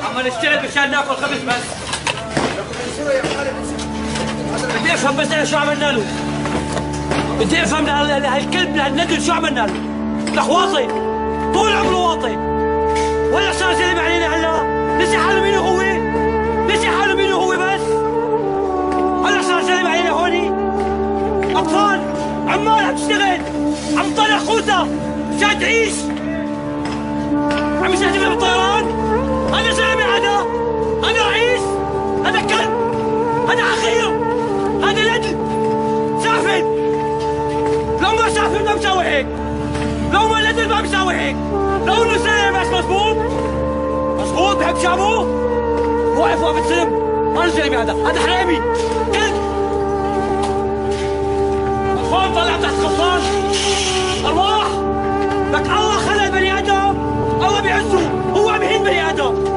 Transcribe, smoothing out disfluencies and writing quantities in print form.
عم نشتغل مشان ناكل خبز بس. بدي افهم بس انا شو عملنا له. بدي افهم لهالكلب لهالندل شو عملنا له. لك واطي طول عمره واطي ولا صار زلمه علينا هلا. نسي حاله مين هو؟ نسي حاله مين هو بس؟ هلا صار زلمه علينا هوني. اطفال عمال عم تشتغل عم تطلع قوتها مشان تعيش. عم يستهدفنا بالطيران. هذا زلمه هذا رئيس. هذا كلب. هذا عخير. هذا ندل. سافل. لو ما سافل ما مساوي هيك. لو ما ندل ما مساوي هيك. لو انه زلمه بس مضبوط. مضبوط بحب شعبه. واقف وقف السلم. ما الزلمه هذا حرامي. كلب. اخوان طلع تحت خفاش. ارواح. لك الله خلق البني ادم. الله بيعزه. هو عم يهين بني ادم.